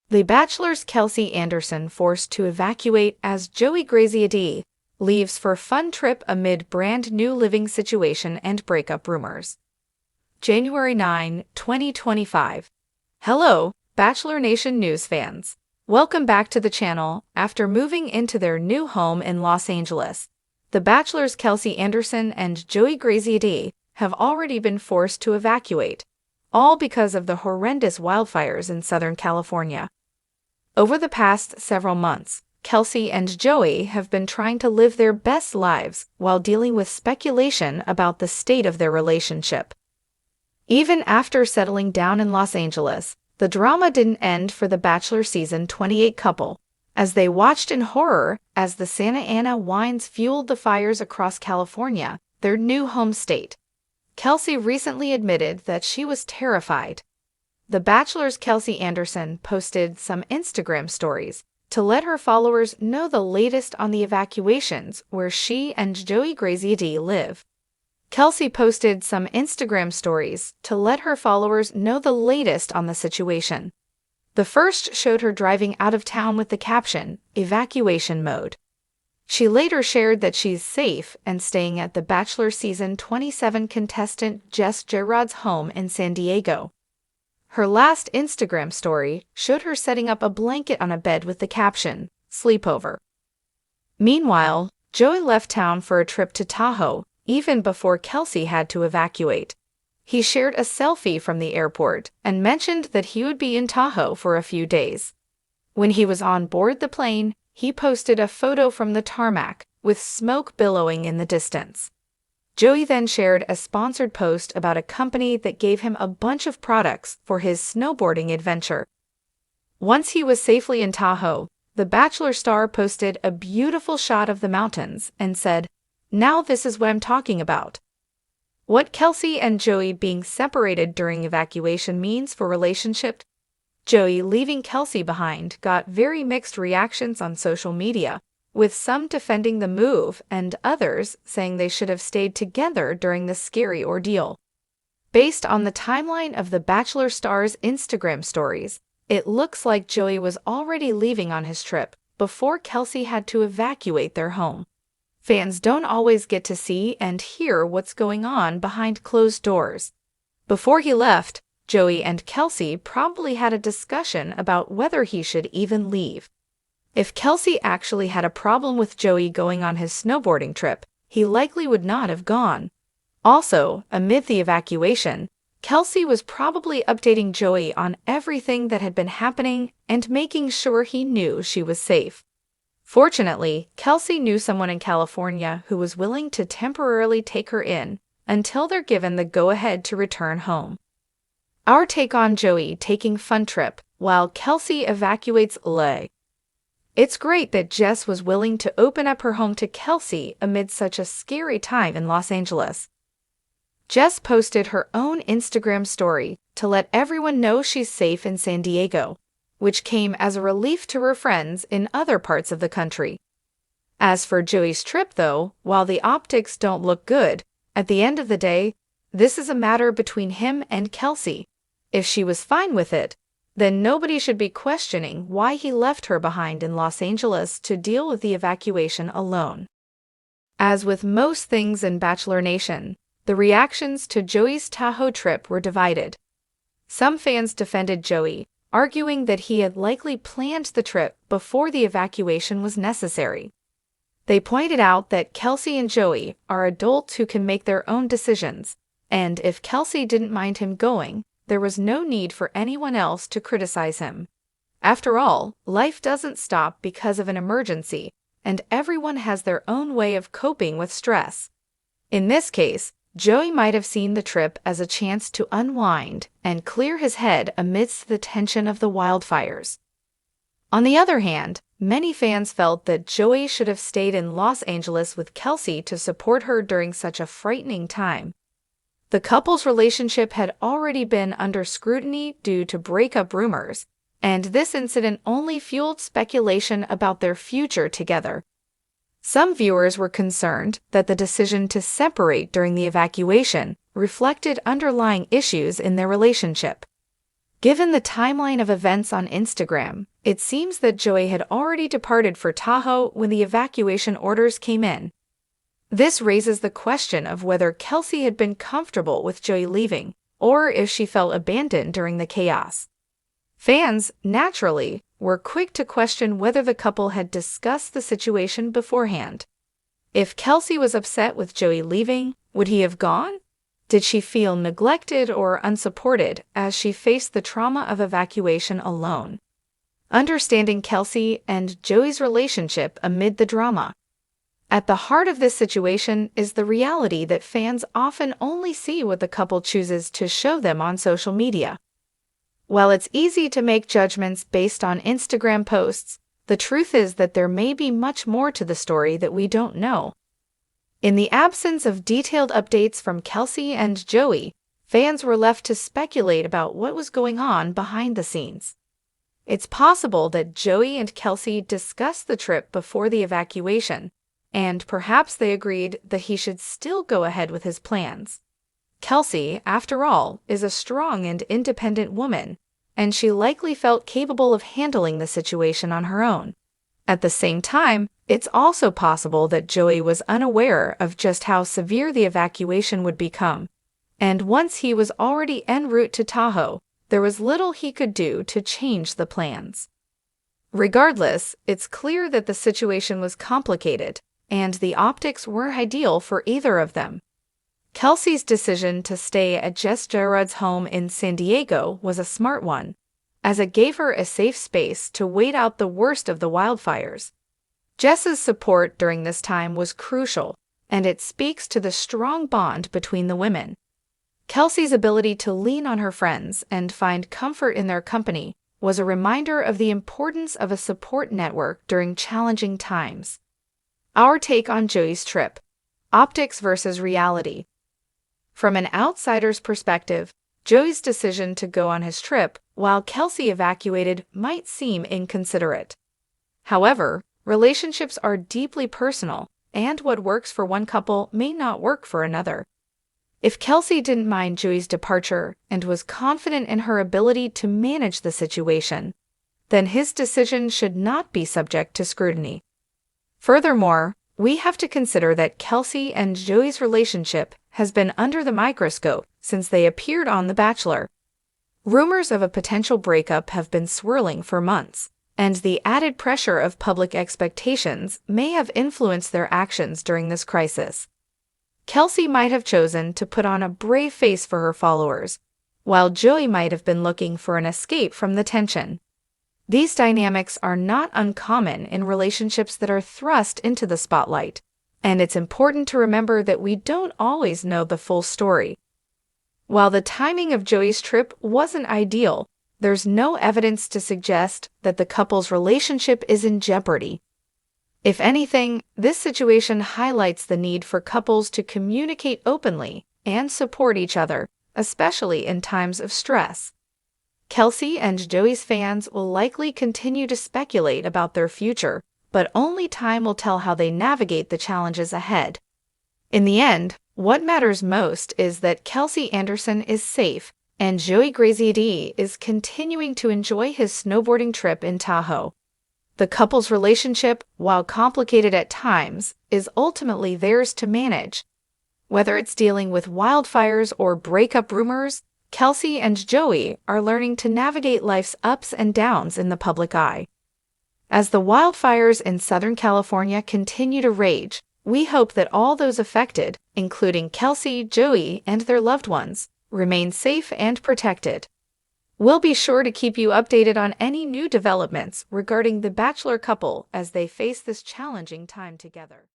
The Bachelor's Kelsey Anderson forced to evacuate as Joey Graziadei leaves for fun trip amid brand new living situation and breakup rumors. January 9, 2025. Hello, Bachelor Nation news fans. Welcome back to the channel. After moving into their new home in Los Angeles, the Bachelor's Kelsey Anderson and Joey Graziadei have already been forced to evacuate, all because of the horrendous wildfires in Southern California. Over the past several months, Kelsey and Joey have been trying to live their best lives while dealing with speculation about the state of their relationship. Even after settling down in Los Angeles, the drama didn't end for the Bachelor Season 28 couple, as they watched in horror as the Santa Ana winds fueled the fires across California, their new home state. Kelsey recently admitted that she was terrified. The Bachelor's Kelsey Anderson posted some Instagram stories to let her followers know the latest on the evacuations where she and Joey Graziadei live. Kelsey posted some Instagram stories to let her followers know the latest on the situation. The first showed her driving out of town with the caption, "Evacuation mode." She later shared that she's safe and staying at the Bachelor Season 27 contestant Jess Gerard's home in San Diego. Her last Instagram story showed her setting up a blanket on a bed with the caption, "Sleepover." Meanwhile, Joey left town for a trip to Tahoe even before Kelsey had to evacuate. He shared a selfie from the airport and mentioned that he would be in Tahoe for a few days. When he was on board the plane, he posted a photo from the tarmac with smoke billowing in the distance. Joey then shared a sponsored post about a company that gave him a bunch of products for his snowboarding adventure. Once he was safely in Tahoe, the Bachelor star posted a beautiful shot of the mountains and said, "Now this is what I'm talking about." What Kelsey and Joey being separated during evacuation means for relationship. Joey leaving Kelsey behind got very mixed reactions on social media, with some defending the move and others saying they should have stayed together during the scary ordeal. Based on the timeline of the Bachelor star's Instagram stories, it looks like Joey was already leaving on his trip before Kelsey had to evacuate their home. Fans don't always get to see and hear what's going on behind closed doors. Before he left, Joey and Kelsey probably had a discussion about whether he should even leave. If Kelsey actually had a problem with Joey going on his snowboarding trip, he likely would not have gone. Also, amid the evacuation, Kelsey was probably updating Joey on everything that had been happening and making sure he knew she was safe. Fortunately, Kelsey knew someone in California who was willing to temporarily take her in until they're given the go-ahead to return home. Our take on Joey taking fun trip while Kelsey evacuates LA. It's great that Jess was willing to open up her home to Kelsey amid such a scary time in Los Angeles. Jess posted her own Instagram story to let everyone know she's safe in San Diego, which came as a relief to her friends in other parts of the country. As for Joey's trip though, while the optics don't look good, at the end of the day, this is a matter between him and Kelsey. If she was fine with it, then nobody should be questioning why he left her behind in Los Angeles to deal with the evacuation alone. As with most things in Bachelor Nation, the reactions to Joey's Tahoe trip were divided. Some fans defended Joey, arguing that he had likely planned the trip before the evacuation was necessary. They pointed out that Kelsey and Joey are adults who can make their own decisions, and if Kelsey didn't mind him going, there was no need for anyone else to criticize him. After all, life doesn't stop because of an emergency, and everyone has their own way of coping with stress. In this case, Joey might have seen the trip as a chance to unwind and clear his head amidst the tension of the wildfires. On the other hand, many fans felt that Joey should have stayed in Los Angeles with Kelsey to support her during such a frightening time. The couple's relationship had already been under scrutiny due to breakup rumors, and this incident only fueled speculation about their future together. Some viewers were concerned that the decision to separate during the evacuation reflected underlying issues in their relationship. Given the timeline of events on Instagram, it seems that Joey had already departed for Tahoe when the evacuation orders came in. This raises the question of whether Kelsey had been comfortable with Joey leaving, or if she felt abandoned during the chaos. Fans, naturally, were quick to question whether the couple had discussed the situation beforehand. If Kelsey was upset with Joey leaving, would he have gone? Did she feel neglected or unsupported as she faced the trauma of evacuation alone? Understanding Kelsey and Joey's relationship amid the drama. At the heart of this situation is the reality that fans often only see what the couple chooses to show them on social media. While it's easy to make judgments based on Instagram posts, the truth is that there may be much more to the story that we don't know. In the absence of detailed updates from Kelsey and Joey, fans were left to speculate about what was going on behind the scenes. It's possible that Joey and Kelsey discussed the trip before the evacuation, and perhaps they agreed that he should still go ahead with his plans. Kelsey, after all, is a strong and independent woman, and she likely felt capable of handling the situation on her own. At the same time, it's also possible that Joey was unaware of just how severe the evacuation would become, and once he was already en route to Tahoe, there was little he could do to change the plans. Regardless, it's clear that the situation was complicated, and the optics weren't ideal for either of them. Kelsey's decision to stay at Jess Gerard's home in San Diego was a smart one, as it gave her a safe space to wait out the worst of the wildfires. Jess's support during this time was crucial, and it speaks to the strong bond between the women. Kelsey's ability to lean on her friends and find comfort in their company was a reminder of the importance of a support network during challenging times. Our take on Joey's trip: optics versus reality. From an outsider's perspective, Joey's decision to go on his trip while Kelsey evacuated might seem inconsiderate. However, relationships are deeply personal, and what works for one couple may not work for another. If Kelsey didn't mind Joey's departure and was confident in her ability to manage the situation, then his decision should not be subject to scrutiny. Furthermore, we have to consider that Kelsey and Joey's relationship has been under the microscope since they appeared on The Bachelor. Rumors of a potential breakup have been swirling for months, and the added pressure of public expectations may have influenced their actions during this crisis. Kelsey might have chosen to put on a brave face for her followers, while Joey might have been looking for an escape from the tension. These dynamics are not uncommon in relationships that are thrust into the spotlight, and it's important to remember that we don't always know the full story. While the timing of Joey's trip wasn't ideal, there's no evidence to suggest that the couple's relationship is in jeopardy. If anything, this situation highlights the need for couples to communicate openly and support each other, especially in times of stress. Kelsey and Joey's fans will likely continue to speculate about their future, but only time will tell how they navigate the challenges ahead. In the end, what matters most is that Kelsey Anderson is safe and Joey Graziadei is continuing to enjoy his snowboarding trip in Tahoe. The couple's relationship, while complicated at times, is ultimately theirs to manage. Whether it's dealing with wildfires or breakup rumors, Kelsey and Joey are learning to navigate life's ups and downs in the public eye. As the wildfires in Southern California continue to rage, we hope that all those affected, including Kelsey, Joey, and their loved ones, remain safe and protected. We'll be sure to keep you updated on any new developments regarding the Bachelor couple as they face this challenging time together.